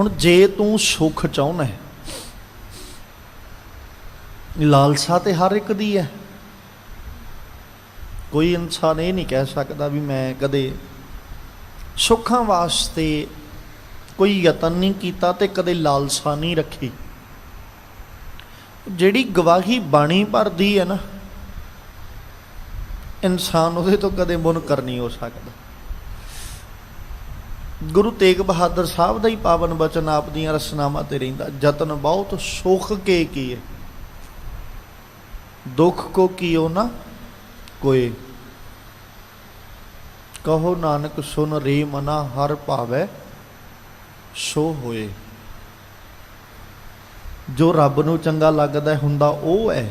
हुण जे तू सुख चाहुंदा है, लालसा तो हर एक दी है। कोई इंसान ये नहीं कह सकता भी मैं कदे सुखां वास्ते कोई यतन नहीं किया तो कदे लालसा नहीं रखी। जिहड़ी गवाही बाणी भरदी है ना, इंसान उहदे तो कदे मुनकर नहीं हो सकता। गुरु तेग बहादुर साहब का ही पावन बचन आप दियां रसनावां ते रहिंदा, जतन बहुत सुख के किए, दुख को कियो ना कोई। कहो नानक सुन रे मना हर भावै सो होए। जो रब नूं चंगा लगदा हुंदा ओह है,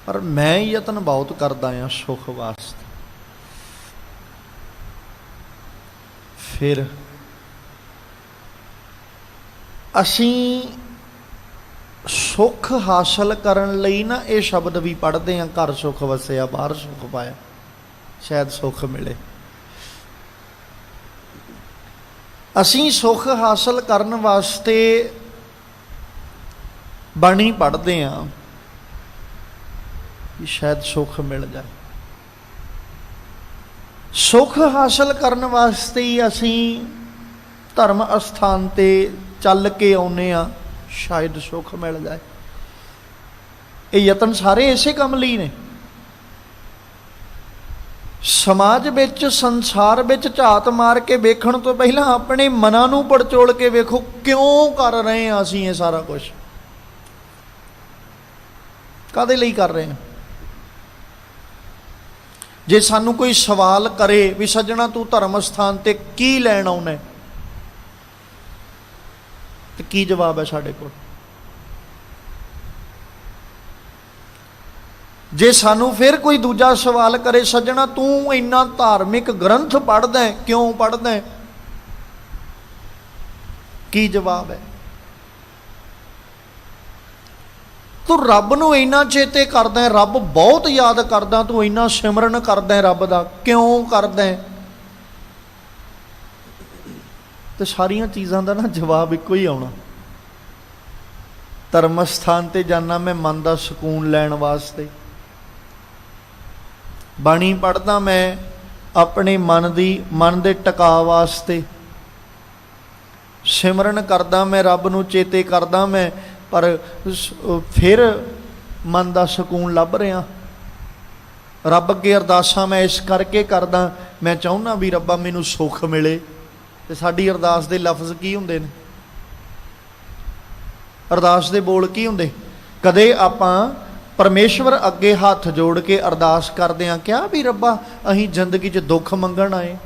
पर मैं यतन बहुत करदा हां सुख वास्ते। फिर असीं सुख हासिल करन लई ना ये शब्द भी पढ़ते हैं, घर सुख वसिया बाहर सुख पाया, शायद सुख मिले। असीं सुख हासिल करन वास्ते बाणी पढ़ते हैं कि शायद सुख मिल जाए। सुख हासिल करन वास्ते ही असीं धर्म अस्थान ते चल के आउने आ, शायद सुख मिल जाए। ये यतन सारे इसे काम लई ने। समाज विच संसार विच झात मार के वेखण तो पहला अपने मनां नूं पड़चोल के वेखो, क्यों कर रहे हैं असीं ये सारा कुछ, काहदे लई कर रहे हैं। जे सानू कोई सवाल करे भी सज्जणा तू धर्म स्थान ते की लैण आउणा है, तो की जवाब है साडे कोल। जे सानू फिर कोई दूजा सवाल करे, सज्जणा तू इन्ना धार्मिक ग्रंथ पढ़दा है, क्यों पढ़दा है, की जवाब है। तू रब नूं इन्ना चेते करदा है, रब बहुत याद करदा, तू इन्ना सिमरन करदा है रब दा, क्यों करदा है। तो सारिया चीज़ों का ना जवाब एको ही आना। धर्म स्थान ते जाना मैं मन का सुकून लैण वास्ते, बाणी पढ़दा मैं अपने मन दे टका वास्ते, सिमरन करदा मैं रब नूं चेते करदा मैं, पर फिर मन का सुकून लभ रहा। रब अगे अरदासां मैं इस करके करदा, मैं चाहुंदा भी रब्बा मैनूं सुख मिले। तो साडी अरदास दे लफ्ज़ की हुंदे ने, अरदास दे बोल की हुंदे। कदे आपां परमेश्वर अगे हथ जोड़ के अरदास करदे हां क्या भी रब्बा अहीं जिंदगी च दुख मंगण आए,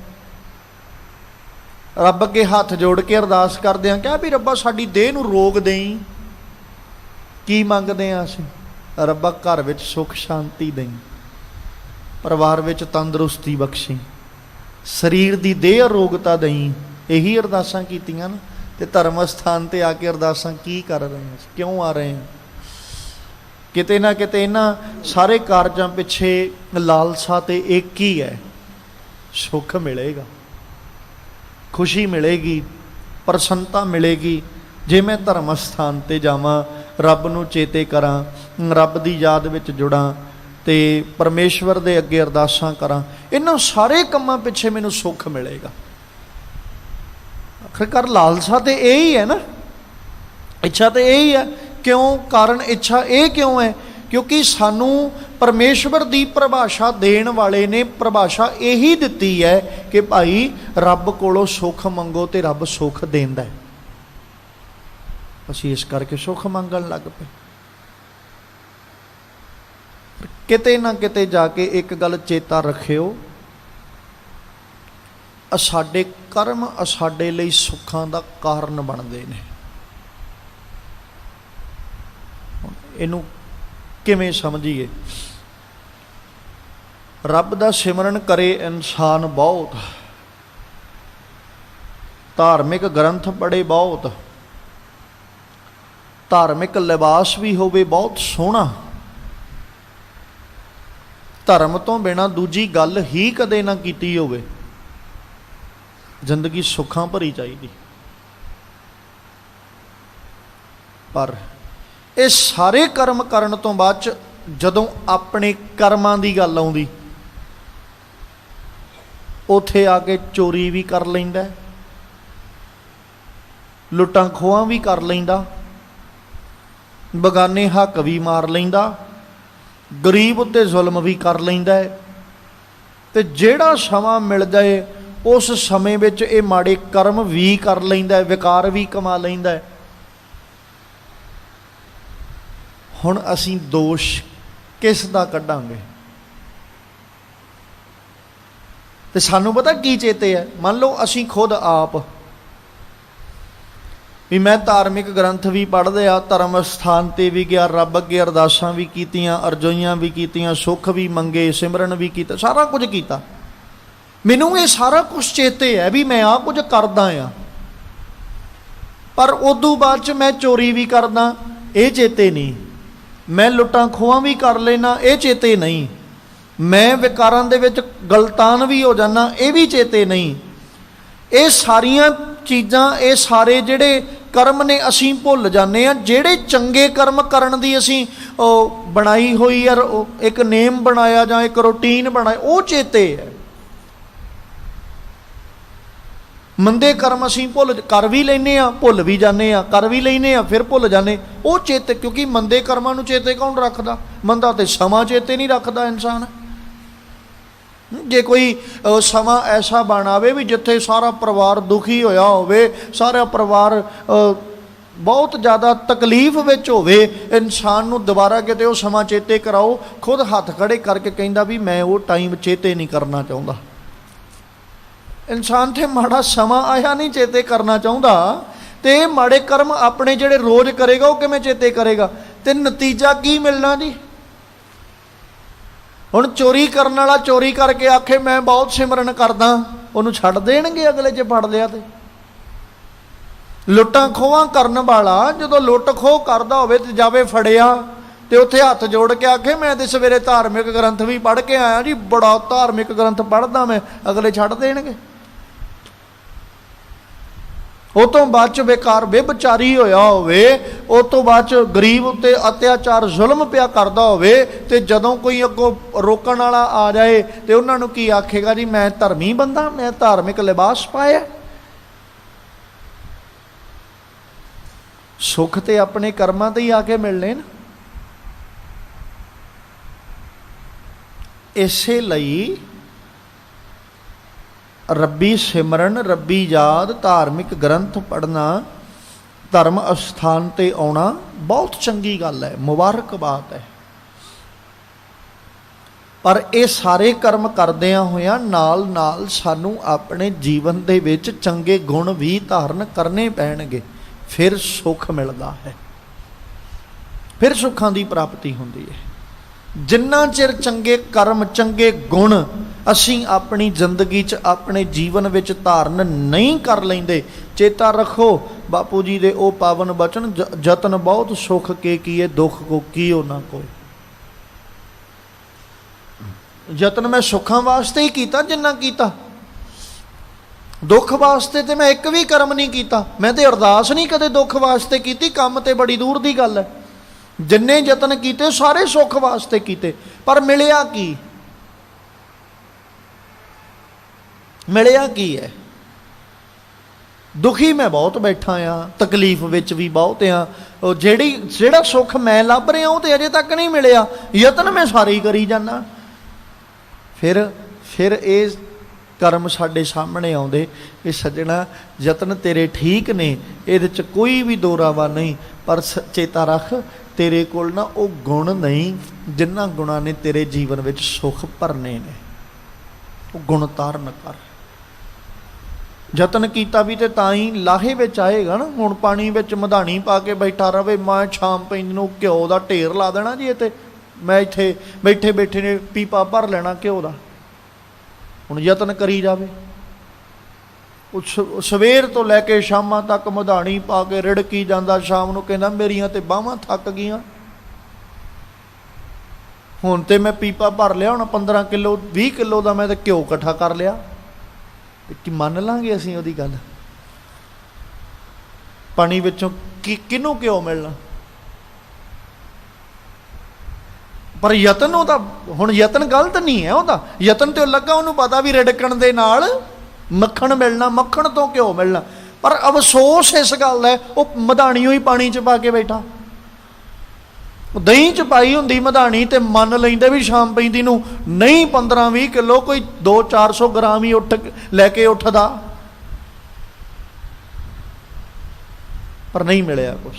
रब अगे हथ जोड़ के अरदास करदे हां क्या भी रब्बा साडी देह नूं रोग देई, की मंगदे हां असीं, रब्बा घर विच सुख शांति देई, परिवार विच तंदुरुस्ती बख्शी, शरीर दी देह अरोगता दई। यही अरदासां कीतियां ना। ते धर्म स्थान ते आके अरदासां की कर रहे हैं, क्यों आ रहे हैं। किते ना किते इन्हां सारे कारजां पिछे लालसा ते एक ही है, सुख मिलेगा, खुशी मिलेगी, प्रसन्नता मिलेगी। जे मैं धर्म स्थान ते जावां, रब नूं चेते करां, रब दी याद विच जुड़ां ते परमेश्वर दे अगे अरदासां करां, इन्हां सारे कामां पिछे मैनूं सुख मिलेगा। आखिरकार लालसा तो यही है ना, इच्छा तो यही है। क्यों कारण इच्छा ये क्यों है, क्योंकि सानू परमेश्वर की परिभाषा देण वाले ने परिभाषा यही दिती है कि भाई रब कोलों सुख मंगो तो रब सुख देंदा है। असीं इस करके सुख मंगण लग पे। किते ना किते जाके एक गल चेता रखियो, साडे कर्म साडे लई सुखां दा कारण बनदे ने। इनू किवें समझीए। रब दा सिमरन करे इंसान बहुत, धार्मिक ग्रंथ पढ़े बहुत, धार्मिक लिबास भी होवे बहुत सोहना, धर्म तो बिना दूजी गल ही कदे ना कीती होवे, जिंदगी सुखां भरी चाहिए। ਪਰ ਇਹ ਸਾਰੇ ਕਰਮ ਕਰਨ ਤੋਂ ਬਾਅਦ 'ਚ ਜਦੋਂ ਆਪਣੇ ਕਰਮਾਂ ਦੀ ਗੱਲ ਆਉਂਦੀ, ਉੱਥੇ ਆ ਕੇ ਚੋਰੀ ਵੀ ਕਰ ਲੈਂਦਾ, ਲੁੱਟਾਂ ਖੋਹਾਂ ਵੀ ਕਰ ਲੈਂਦਾ, ਬਗਾਨੇ ਹੱਕ ਵੀ ਮਾਰ ਲੈਂਦਾ, ਗਰੀਬ ਉੱਤੇ ਜ਼ੁਲਮ ਵੀ ਕਰ ਲੈਂਦਾ ਹੈ। ਤੇ ਜਿਹੜਾ ਸਮਾਂ ਮਿਲ ਜਾਏ ਉਸ ਸਮੇਂ ਵਿੱਚ ਇਹ ਮਾੜੇ ਕਰਮ ਵੀ ਕਰ ਲੈਂਦਾ ਹੈ, ਵਿਕਾਰ ਵੀ ਕਮਾ ਲੈਂਦਾ ਹੈ। ਹੁਣ ਅਸੀਂ ਦੋਸ਼ ਕਿਸ ਦਾ ਕੱਢਾਂਗੇ? ਤੇ ਸਾਨੂੰ ਪਤਾ ਕੀ ਚੇਤੇ ਹੈ? ਮੰਨ ਲਓ ਅਸੀਂ ਖੁਦ ਆਪ ਵੀ ਮੈਂ ਧਾਰਮਿਕ ਗ੍ਰੰਥ ਵੀ ਪੜ੍ਹਦੇ ਆ, ਧਰਮ ਸਥਾਨ 'ਤੇ ਵੀ ਗਿਆ, ਰੱਬ ਅੱਗੇ ਅਰਦਾਸਾਂ ਵੀ ਕੀਤੀਆਂ, ਅਰਜ਼ੋਈਆਂ ਵੀ ਕੀਤੀਆਂ, ਸੁੱਖ ਵੀ ਮੰਗੇ, ਸਿਮਰਨ ਵੀ ਕੀਤਾ, ਸਾਰਾ ਕੁਝ ਕੀਤਾ। ਮੈਨੂੰ ਇਹ ਸਾਰਾ ਕੁਝ ਚੇਤੇ ਹੈ ਵੀ ਮੈਂ ਆਹ ਕੁਝ ਕਰਦਾ ਆ, ਪਰ ਉਦੋਂ ਬਾਅਦ 'ਚ ਮੈਂ ਚੋਰੀ ਵੀ ਕਰਦਾ, ਇਹ ਚੇਤੇ ਨਹੀਂ। ਮੈਂ ਲੁੱਟਾਂ ਖੋਹਾਂ ਵੀ ਕਰ ਲੈਣਾ, ਇਹ ਚੇਤੇ ਨਹੀਂ। ਮੈਂ ਵਿਕਾਰਾਂ ਦੇ ਵਿੱਚ ਗਲਤਾਨ ਵੀ ਹੋ ਜਾਣਾ, ਇਹ ਵੀ ਚੇਤੇ ਨਹੀਂ। ਇਹ ਸਾਰੀਆਂ ਚੀਜ਼ਾਂ, ਇਹ ਸਾਰੇ ਜਿਹੜੇ ਕਰਮ ਨੇ ਅਸੀਂ ਭੁੱਲ ਜਾਂਦੇ ਹਾਂ। ਜਿਹੜੇ ਚੰਗੇ ਕਰਮ ਕਰਨ ਦੀ ਅਸੀਂ ਬਣਾਈ ਹੋਈ ਯਾਰ ਇੱਕ ਨੇਮ ਬਣਾਇਆ ਜਾਂ ਇੱਕ ਰੂਟੀਨ ਬਣਾਇਆ, ਉਹ ਚੇਤੇ ਹੈ। ਮੰਦੇ ਕਰਮ ਅਸੀਂ ਕਰ ਵੀ ਲੈਂਦੇ ਹਾਂ, ਭੁੱਲ ਵੀ ਜਾਂਦੇ ਹਾਂ, ਕਰ ਵੀ ਲੈਂਦੇ ਹਾਂ, ਫਿਰ ਭੁੱਲ ਜਾਂਦੇ, ਉਹ ਚੇਤੇ। ਕਿਉਂਕਿ ਮੰਦੇ ਕਰਮਾਂ ਨੂੰ ਚੇਤੇ ਕੌਣ ਰੱਖਦਾ? ਮੰਦਾ ਤੇ ਸਮਾਂ ਚੇਤੇ ਨਹੀਂ ਰੱਖਦਾ ਇਨਸਾਨ। ਜੇ ਕੋਈ ਸਮਾਂ ਐਸਾ ਬਣ ਆਵੇ ਵੀ ਜਿੱਥੇ ਸਾਰਾ ਪਰਿਵਾਰ ਦੁਖੀ ਹੋਇਆ ਹੋਵੇ, ਸਾਰਾ ਪਰਿਵਾਰ ਬਹੁਤ ਜ਼ਿਆਦਾ ਤਕਲੀਫ ਵਿੱਚ ਹੋਵੇ, ਇਨਸਾਨ ਨੂੰ ਦੁਬਾਰਾ ਕਿਤੇ ਉਹ ਸਮਾਂ ਚੇਤੇ ਕਰਾਓ, ਖੁਦ ਹੱਥ ਖੜੇ ਕਰਕੇ ਕਹਿੰਦਾ ਵੀ ਮੈਂ ਉਹ ਟਾਈਮ ਚੇਤੇ ਨਹੀਂ ਕਰਨਾ ਚਾਹੁੰਦਾ। ਇਨਸਾਨ ਤੇ ਮਾੜਾ ਸਮਾਂ ਆਇਆ ਨਹੀਂ ਚੇਤੇ ਕਰਨਾ ਚਾਹੁੰਦਾ, ਤੇ ਇਹ ਮਾੜੇ ਕਰਮ ਆਪਣੇ ਜਿਹੜੇ ਰੋਜ਼ ਕਰੇਗਾ ਉਹ ਕਿਵੇਂ ਚੇਤੇ ਕਰੇਗਾ? ਤੇ ਨਤੀਜਾ ਕੀ ਮਿਲਣਾ ਜੀ? ਹੁਣ ਚੋਰੀ ਕਰਨ ਵਾਲਾ ਚੋਰੀ ਕਰਕੇ ਆਖੇ ਮੈਂ ਬਹੁਤ ਸਿਮਰਨ ਕਰਦਾ, ਉਹਨੂੰ ਛੱਡ ਦੇਣਗੇ ਅਗਲੇ ਜੇ ਫੜ ਲਿਆ ਤੇ? ਲੁੱਟਾਂ ਖੋਹਾਂ ਕਰਨ ਵਾਲਾ ਜਦੋਂ ਲੁੱਟ ਖੋਹ ਕਰਦਾ ਹੋਵੇ ਤੇ ਜਾਵੇ ਫੜਿਆ ਤੇ ਉੱਥੇ ਹੱਥ ਜੋੜ ਕੇ ਆਖੇ ਮੈਂ ਤੇ ਸਵੇਰੇ ਧਾਰਮਿਕ ਗ੍ਰੰਥ ਵੀ ਪੜ੍ਹ ਕੇ ਆਇਆ ਜੀ, ਬੜਾ ਧਾਰਮਿਕ ਗ੍ਰੰਥ ਪੜ੍ਹਦਾ ਮੈਂ, ਅਗਲੇ ਛੱਡ ਦੇਣਗੇ? ਉਹ ਤੋਂ ਬਾਅਦ 'ਚ ਬੇਕਾਰ ਬੇਬਚਾਰੀ ਹੋਇਆ ਹੋਵੇ, ਉਹ ਤੋਂ ਬਾਅਦ 'ਚ ਗਰੀਬ ਉੱਤੇ ਅਤਿਆਚਾਰ ਜ਼ੁਲਮ ਪਿਆ ਕਰਦਾ ਹੋਵੇ, ਤੇ ਜਦੋਂ ਕੋਈ ਅੱਗੋਂ ਰੋਕਣ ਵਾਲਾ ਆ ਜਾਏ ਤੇ ਉਹਨਾਂ ਨੂੰ ਕੀ ਆਖੇਗਾ ਜੀ ਮੈਂ ਧਰਮੀ ਬੰਦਾ, ਮੈਂ ਧਾਰਮਿਕ ਲਿਬਾਸ ਪਾਇਆ। ਸੁੱਖ ਤੇ ਆਪਣੇ ਕਰਮਾਂ ਤੇ ਹੀ ਆ ਕੇ ਮਿਲਣੇ ਨਾ। ਇਸੇ ਲਈ ਰੱਬੀ ਸਿਮਰਨ, ਰੱਬੀ ਯਾਦ, ਧਾਰਮਿਕ ਗ੍ਰੰਥ ਪੜ੍ਹਨਾ, ਧਰਮ ਅਸਥਾਨ 'ਤੇ ਆਉਣਾ ਬਹੁਤ ਚੰਗੀ ਗੱਲ ਹੈ, ਮੁਬਾਰਕ ਬਾਤ ਹੈ। ਪਰ ਇਹ ਸਾਰੇ ਕਰਮ ਕਰਦਿਆਂ ਹੋਇਆਂ ਨਾਲ ਨਾਲ ਸਾਨੂੰ ਆਪਣੇ ਜੀਵਨ ਦੇ ਵਿੱਚ ਚੰਗੇ ਗੁਣ ਵੀ ਧਾਰਨ ਕਰਨੇ ਪੈਣਗੇ, ਫਿਰ ਸੁੱਖ ਮਿਲਦਾ ਹੈ, ਫਿਰ ਸੁੱਖਾਂ ਦੀ ਪ੍ਰਾਪਤੀ ਹੁੰਦੀ ਹੈ। ਜਿੰਨਾ ਚਿਰ ਚੰਗੇ ਕਰਮ, ਚੰਗੇ ਗੁਣ ਅਸੀਂ ਆਪਣੀ ਜ਼ਿੰਦਗੀ 'ਚ, ਆਪਣੇ ਜੀਵਨ ਵਿੱਚ ਧਾਰਨ ਨਹੀਂ ਕਰ ਲੈਂਦੇ, ਚੇਤਾ ਰੱਖੋ ਬਾਪੂ ਜੀ ਦੇ ਉਹ ਪਾਵਨ ਬਚਨ, ਯਤਨ ਬਹੁਤ ਸੁੱਖ ਕੇ ਕੀਏ, ਦੁੱਖ ਕੋ ਕੀਓ ਨਾ ਕੋਈ। ਯਤਨ ਮੈਂ ਸੁੱਖਾਂ ਵਾਸਤੇ ਹੀ ਕੀਤਾ ਜਿੰਨਾ ਕੀਤਾ, ਦੁੱਖ ਵਾਸਤੇ ਤੇ ਮੈਂ ਇੱਕ ਵੀ ਕਰਮ ਨਹੀਂ ਕੀਤਾ। ਮੈਂ ਤੇ ਅਰਦਾਸ ਨਹੀਂ ਕਦੇ ਦੁੱਖ ਵਾਸਤੇ ਕੀਤੀ, ਕੰਮ ਤੇ ਬੜੀ ਦੂਰ ਦੀ ਗੱਲ ਹੈ। ਜਿੰਨੇ ਯਤਨ ਕੀਤੇ ਸਾਰੇ ਸੁੱਖ ਵਾਸਤੇ ਕੀਤੇ, ਪਰ ਮਿਲਿਆ ਕੀ? ਮਿਲਿਆ ਕੀ ਹੈ? ਦੁਖੀ ਮੈਂ ਬਹੁਤ ਬੈਠਾ ਆ, ਤਕਲੀਫ ਵਿੱਚ ਵੀ ਬਹੁਤ ਆ। ਉਹ ਜਿਹੜਾ ਸੁੱਖ ਮੈਂ ਲੱਭ ਰਿਹਾ ਉਹ ਤੇ ਅਜੇ ਤੱਕ ਨਹੀਂ ਮਿਲਿਆ, ਯਤਨ ਮੈਂ ਸਾਰੇ ਹੀ ਕਰੀ ਜਾਂਦਾ। ਫਿਰ ਇਹ ਕਰਮ ਸਾਡੇ ਸਾਹਮਣੇ ਆਉਂਦੇ ਕਿ ਸੱਜਣਾ ਯਤਨ ਤੇਰੇ ਠੀਕ ਨੇ, ਇਹਦੇ 'ਚ ਕੋਈ ਵੀ ਦੋਰਾਵਾ ਨਹੀਂ, ਪਰ ਚੇਤਾ ਰੱਖ ਤੇਰੇ ਕੋਲ ਨਾ ਉਹ ਗੁਣ ਨਹੀਂ ਜਿਨ੍ਹਾਂ ਗੁਣਾਂ ਨੇ ਤੇਰੇ ਜੀਵਨ ਵਿੱਚ ਸੁੱਖ ਭਰਨੇ ਨੇ। ਉਹ ਗੁਣ ਧਾਰਨ ਕਰ। ਯਤਨ ਕੀਤਾ ਵੀ ਤੇ ਤਾਂ ਹੀ ਲਾਹੇ ਵਿੱਚ ਆਏਗਾ ਨਾ। ਹੁਣ ਪਾਣੀ ਵਿੱਚ ਮਧਾਣੀ ਪਾ ਕੇ ਬੈਠਾ ਰਵੇ, ਮੈਂ ਸ਼ਾਮ ਪੈਂਦੀ ਨੂੰ ਘਿਓ ਦਾ ਢੇਰ ਲਾ ਦੇਣਾ ਜੀ, ਇਹ ਤੇ ਮੈਂ ਇੱਥੇ ਬੈਠੇ ਬੈਠੇ ਨੇ ਪੀਪਾ ਭਰ ਲੈਣਾ ਘਿਓ ਦਾ। ਹੁਣ ਯਤਨ ਕਰੀ ਜਾਵੇ, ਉਹ ਸਵੇਰ ਤੋਂ ਲੈ ਕੇ ਸ਼ਾਮਾਂ ਤੱਕ ਮਧਾਣੀ ਪਾ ਕੇ ਰਿੜਕੀ ਜਾਂਦਾ, ਸ਼ਾਮ ਨੂੰ ਕਹਿੰਦਾ ਮੇਰੀਆਂ ਤੇ ਬਾਹਾਂ ਥੱਕ ਗਈਆਂ, ਹੁਣ ਤੇ ਮੈਂ ਪੀਪਾ ਭਰ ਲਿਆ, ਹੁਣ 15 ਕਿਲੋ 20 ਕਿਲੋ ਦਾ ਮੈਂ ਤੇ ਘਿਓ ਇਕੱਠਾ ਕਰ ਲਿਆ। ਕੀ ਮੰਨ ਲਾਂਗੇ ਅਸੀਂ ਉਹਦੀ ਗੱਲ? ਪਾਣੀ ਵਿੱਚੋਂ ਕਿਹਨੂੰ ਘਿਓ ਮਿਲਣਾ। ਪਰ ਯਤਨ ਉਹਦਾ, ਹੁਣ ਯਤਨ ਗਲਤ ਨਹੀਂ ਹੈ ਉਹਦਾ, ਯਤਨ ਤੇ ਉਹ ਲੱਗਾ, ਉਹਨੂੰ ਪਤਾ ਵੀ ਰਿੜਕਣ ਦੇ ਨਾਲ ਮੱਖਣ ਮਿਲਣਾ, ਮੱਖਣ ਤੋਂ ਘਿਓ ਮਿਲਣਾ। ਪਰ ਅਫਸੋਸ ਇਸ ਗੱਲ ਹੈ, ਉਹ ਮਧਾਣੀਓ ਹੀ ਪਾਣੀ 'ਚ ਪਾ ਕੇ ਬੈਠਾ। ਦਹੀਂ 'ਚ ਪਾਈ ਹੁੰਦੀ ਮਧਾਣੀ ਤੇ ਮੰਨ ਲੈਂਦੇ ਵੀ ਸ਼ਾਮ ਪੈਂਦੀ ਨੂੰ ਨਹੀਂ 15-20 ਕਿਲੋ, ਕੋਈ 200-400 ਗ੍ਰਾਮ ਹੀ ਲੈ ਕੇ ਉੱਠਦਾ, ਪਰ ਨਹੀਂ ਮਿਲਿਆ ਕੁਛ।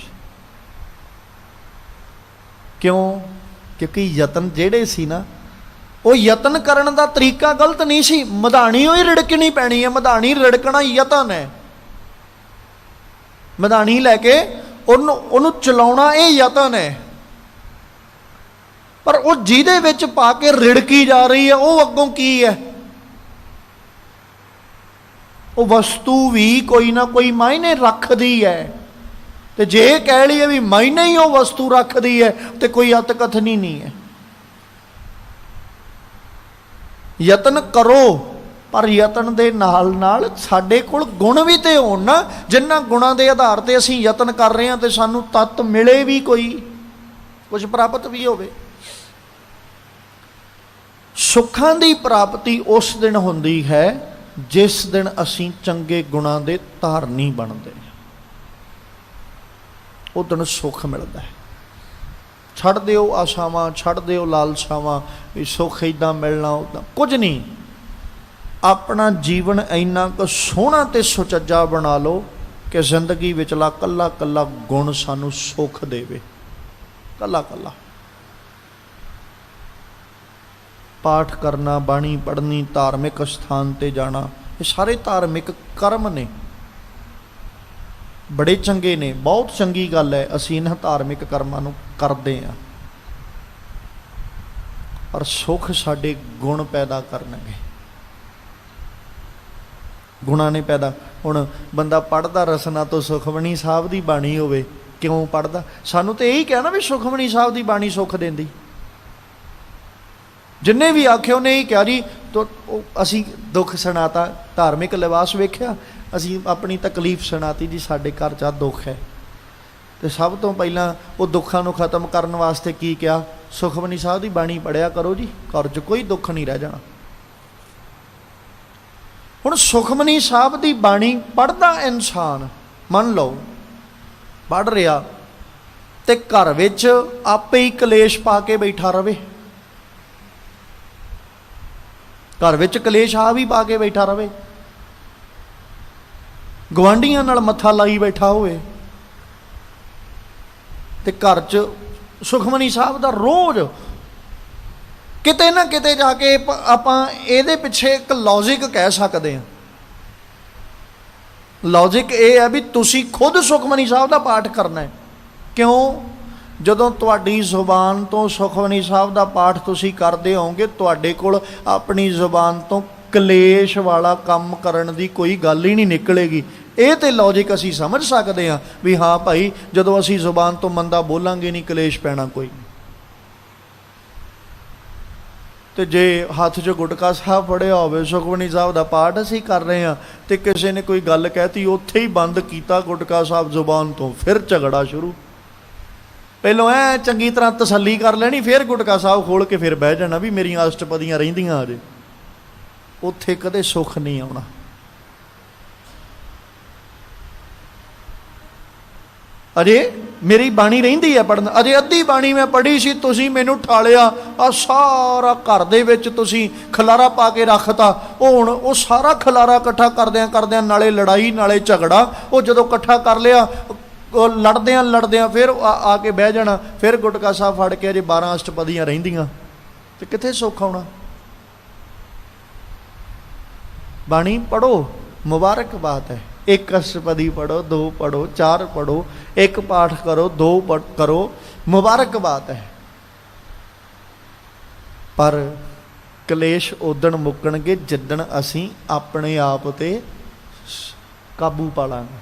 ਕਿਉਂ? ਕਿਉਂਕਿ ਯਤਨ ਜਿਹੜੇ ਸੀ ਨਾ, ਉਹ ਯਤਨ ਕਰਨ ਦਾ ਤਰੀਕਾ ਗਲਤ ਨਹੀਂ ਸੀ। ਮਧਾਣੀ ਹੀ ਰਿੜਕਣੀ ਪੈਣੀ ਹੈ, ਮਧਾਣੀ ਰਿੜਕਣਾ ਯਤਨ ਹੈ। ਮਧਾਣੀ ਲੈ ਕੇ ਉਹਨੂੰ ਚਲਾਉਣਾ ਇਹ ਯਤਨ ਹੈ। ਪਰ ਉਹ ਜਿਹਦੇ ਵਿੱਚ ਪਾ ਕੇ ਰਿੜਕੀ ਜਾ ਰਹੀ ਹੈ, ਉਹ ਅੱਗੋਂ ਕੀ ਹੈ? ਉਹ ਵਸਤੂ ਵੀ ਕੋਈ ਨਾ ਕੋਈ ਮਾਇਨੇ ਰੱਖਦੀ ਹੈ। ਤੇ ਜੇ ਕਹਿ ਲਈਏ ਵੀ ਮਾਇਨੇ ਹੀ ਉਹ ਵਸਤੂ ਰੱਖਦੀ ਹੈ ਤੇ ਕੋਈ ਅਤਕਥਨੀ ਨਹੀਂ ਹੈ। ਯਤਨ ਕਰੋ, ਪਰ ਯਤਨ ਦੇ ਨਾਲ ਨਾਲ ਸਾਡੇ ਕੋਲ ਗੁਣ ਵੀ ਤੇ ਹੋਣ ਨਾ, ਜਿਨ੍ਹਾਂ ਗੁਣਾਂ ਦੇ ਆਧਾਰ ਤੇ ਅਸੀਂ ਯਤਨ ਕਰ ਰਹੇ ਹਾਂ ਤੇ ਸਾਨੂੰ ਤੱਤ ਮਿਲੇ ਵੀ, ਕੋਈ ਕੁਝ ਪ੍ਰਾਪਤ ਵੀ ਹੋਵੇ। ਸੁੱਖਾਂ ਦੀ ਪ੍ਰਾਪਤੀ ਉਸ ਦਿਨ ਹੁੰਦੀ ਹੈ ਜਿਸ ਦਿਨ ਅਸੀਂ ਚੰਗੇ ਗੁਣਾਂ ਦੇ ਧਾਰਨੀ ਬਣਦੇ ਹਾਂ। ਉਹ ਦਿਨ ਸੁੱਖ ਮਿਲਦਾ ਹੈ। ਛੱਡ ਦਿਓ ਆਸ਼ਾਵਾਂ, ਛੱਡ ਦਿਓ ਲਾਲਸਾਵਾਂ ਵੀ ਸੁੱਖ ਇੱਦਾਂ ਮਿਲਣਾ ਉੱਦਾਂ, ਕੁਝ ਨਹੀਂ। ਆਪਣਾ ਜੀਵਨ ਇੰਨਾ ਕੁ ਸੋਹਣਾ ਤੇ ਸੁਚੱਜਾ ਬਣਾ ਲਓ ਕਿ ਜ਼ਿੰਦਗੀ ਵਿਚਲਾ ਕੱਲਾ ਕੱਲਾ ਗੁਣ ਸਾਨੂੰ ਸੁੱਖ ਦੇਵੇ, ਕੱਲਾ ਕੱਲਾ। ਪਾਠ ਕਰਨਾ, ਬਾਣੀ ਪੜ੍ਹਨੀ, ਧਾਰਮਿਕ ਸਥਾਨ ਤੇ ਜਾਣਾ, ਇਹ ਸਾਰੇ ਧਾਰਮਿਕ ਕਰਮ ਨੇ, ਬੜੇ ਚੰਗੇ ਨੇ, ਬਹੁਤ ਚੰਗੀ ਗੱਲ ਹੈ। ਅਸੀਂ ਇਹਨਾਂ ਧਾਰਮਿਕ ਕਰਮਾਂ ਨੂੰ ਕਰਦੇ ਹਾਂ, ਪਰ ਸੁੱਖ ਸਾਡੇ ਗੁਣ ਪੈਦਾ ਕਰਨਗੇ। ਗੁਣਾਂ ਨੇ ਪੈਦਾ। ਹੁਣ ਬੰਦਾ ਪੜ੍ਹਦਾ ਰਸਨਾ ਤੋਂ ਸੁਖਮਨੀ ਸਾਹਿਬ ਦੀ ਬਾਣੀ ਹੋਵੇ, ਕਿਉਂ ਪੜ੍ਹਦਾ? ਸਾਨੂੰ ਤਾਂ ਇਹੀ ਕਹਿਣਾ ਵੀ ਸੁਖਮਨੀ ਸਾਹਿਬ ਦੀ ਬਾਣੀ ਸੁੱਖ ਦਿੰਦੀ। ਜਿੰਨੇ ਵੀ ਆਖਿਆ ਉਹਨੇ ਇਹੀ ਕਿਹਾ ਜੀ, ਅਸੀਂ ਦੁੱਖ ਸੁਣਾਤਾ, ਧਾਰਮਿਕ ਲਿਬਾਸ ਵੇਖਿਆ, ਅਸੀਂ ਆਪਣੀ ਤਕਲੀਫ ਸੁਣਾਤੀ ਜੀ, ਸਾਡੇ ਘਰ 'ਚ ਦੁੱਖ ਹੈ। ਤੇ ਸਭ ਤੋਂ ਪਹਿਲਾਂ ਉਹ ਦੁੱਖਾਂ ਨੂੰ ਖਤਮ ਕਰਨ ਵਾਸਤੇ ਕੀ ਕਿਹਾ? ਸੁਖਮਨੀ ਸਾਹਿਬ ਦੀ ਬਾਣੀ ਪੜ੍ਹਿਆ ਕਰੋ ਜੀ, ਘਰ 'ਚ ਕੋਈ ਦੁੱਖ ਨਹੀਂ ਰਹਿ ਜਾਣਾ। ਹੁਣ ਸੁਖਮਨੀ ਸਾਹਿਬ ਦੀ ਬਾਣੀ ਪੜ੍ਹਦਾ ਇਨਸਾਨ, ਮੰਨ ਲਓ ਪੜ੍ਹ ਰਿਹਾ ਤੇ ਘਰ ਵਿੱਚ ਆਪੇ ਹੀ ਕਲੇਸ਼ ਪਾ ਕੇ ਬੈਠਾ ਰਵੇ, ਘਰ ਵਿੱਚ ਕਲੇਸ਼ ਆ ਵੀ ਪਾ ਕੇ ਬੈਠਾ ਰਵੇ, ਗਵਾਂਢੀਆਂ ਨਾਲ ਮੱਥਾ ਲਾਈ ਬੈਠਾ ਹੋਵੇ, ਤੇ ਘਰ 'ਚ ਸੁਖਮਨੀ ਸਾਹਿਬ ਦਾ ਰੋਜ਼ ਕਿਤੇ ਨਾ ਕਿਤੇ ਜਾ ਕੇ ਆਪਾਂ ਇਹਦੇ ਪਿੱਛੇ ਇੱਕ ਲੌਜਿਕ ਕਹਿ ਸਕਦੇ ਹਾਂ। ਲੌਜਿਕ ਇਹ ਹੈ ਵੀ ਤੁਸੀਂ ਖੁਦ ਸੁਖਮਨੀ ਸਾਹਿਬ ਦਾ ਪਾਠ ਕਰਨਾ ਹੈ। ਕਿਉਂ? ਜਦੋਂ ਤੁਹਾਡੀ ਜ਼ੁਬਾਨ ਤੋਂ ਸੁਖਮਨੀ ਸਾਹਿਬ ਦਾ ਪਾਠ ਤੁਸੀਂ ਕਰਦੇ ਹੋਵੋਗੇ, ਤੁਹਾਡੇ ਕੋਲ ਆਪਣੀ ਜ਼ੁਬਾਨ ਤੋਂ ਕਲੇਸ਼ ਵਾਲਾ ਕੰਮ ਕਰਨ ਦੀ ਕੋਈ ਗੱਲ ਹੀ ਨਹੀਂ ਨਿਕਲੇਗੀ। ਇਹ ਤੇ ਲੌਜਿਕ ਅਸੀਂ ਸਮਝ ਸਕਦੇ ਹਾਂ ਵੀ ਹਾਂ ਭਾਈ, ਜਦੋਂ ਅਸੀਂ ਜ਼ੁਬਾਨ ਤੋਂ ਮੰਦਾ ਬੋਲਾਂਗੇ ਨਹੀਂ, ਕਲੇਸ਼ ਪੈਣਾ ਕੋਈ। ਤੇ ਜੇ ਹੱਥ 'ਚ ਗੁਟਕਾ ਸਾਹਿਬ ਫੜਿਆ ਹੋਵੇ, ਸੁਖਮਨੀ ਸਾਹਿਬ ਦਾ ਪਾਠ ਅਸੀਂ ਕਰ ਰਹੇ ਹਾਂ ਤੇ ਕਿਸੇ ਨੇ ਕੋਈ ਗੱਲ ਕਹਿਤੀ, ਉੱਥੇ ਹੀ ਬੰਦ ਕੀਤਾ ਗੁਟਕਾ ਸਾਹਿਬ ਜ਼ੁਬਾਨ ਤੋਂ, ਫਿਰ ਝਗੜਾ ਸ਼ੁਰੂ। ਪਹਿਲੋਂ ਐ ਚੰਗੀ ਤਰ੍ਹਾਂ ਤਸੱਲੀ ਕਰ ਲੈਣੀ, ਫਿਰ ਗੁਟਕਾ ਸਾਹਿਬ ਖੋਲ ਕੇ ਫਿਰ ਬਹਿ ਜਾਣਾ ਵੀ ਮੇਰੀਆਂ ਅਸ਼ਟਪਦੀਆਂ ਰਹਿੰਦੀਆਂ ਅਜੇ। ਉੱਥੇ ਕਦੇ ਸੁੱਖ ਨਹੀਂ ਆਉਣਾ। ਅਜੇ ਮੇਰੀ ਬਾਣੀ ਰਹਿੰਦੀ ਹੈ ਪੜ੍ਹਨ, ਅਜੇ ਅੱਧੀ ਬਾਣੀ ਮੈਂ ਪੜ੍ਹੀ ਸੀ, ਤੁਸੀਂ ਮੈਨੂੰ ਠਾਲਿਆ, ਆ ਸਾਰਾ ਘਰ ਦੇ ਵਿੱਚ ਤੁਸੀਂ ਖਲਾਰਾ ਪਾ ਕੇ ਰੱਖਤਾ। ਉਹ ਹੁਣ ਉਹ ਸਾਰਾ ਖਲਾਰਾ ਇਕੱਠਾ ਕਰਦਿਆਂ ਕਰਦਿਆਂ ਨਾਲੇ ਲੜਾਈ ਨਾਲੇ ਝਗੜਾ, ਉਹ ਜਦੋਂ ਇਕੱਠਾ ਕਰ ਲਿਆ, ਉਹ ਲੜਦਿਆਂ ਫਿਰ ਆ ਕੇ ਬਹਿ ਜਾਣਾ, ਫਿਰ ਗੁਟਕਾ ਸਾਹਿਬ ਫੜ ਕੇ ਅਜੇ 12 ਅਸ਼ਟਪਦੀਆਂ ਰਹਿੰਦੀਆਂ, ਤੇ ਕਿੱਥੇ ਸੁੱਖ ਆਉਣਾ? ਬਾਣੀ ਪੜ੍ਹੋ, ਮੁਬਾਰਕ ਬਾਤ ਹੈ। 1 ਅਸ਼ਟਪਦੀ ਪੜ੍ਹੋ, 2 ਪੜ੍ਹੋ, 4 ਪੜ੍ਹੋ, 1 ਪਾਠ ਕਰੋ, 2 ਕਰੋ, ਮੁਬਾਰਕ ਬਾਤ ਹੈ। ਪਰ ਕਲੇਸ਼ ਉਦਣ ਮੁੱਕਣਗੇ ਜਿੱਦਣ ਅਸੀਂ ਆਪਣੇ ਆਪ ਤੇ ਕਾਬੂ ਪਾ ਲਾਂਗੇ।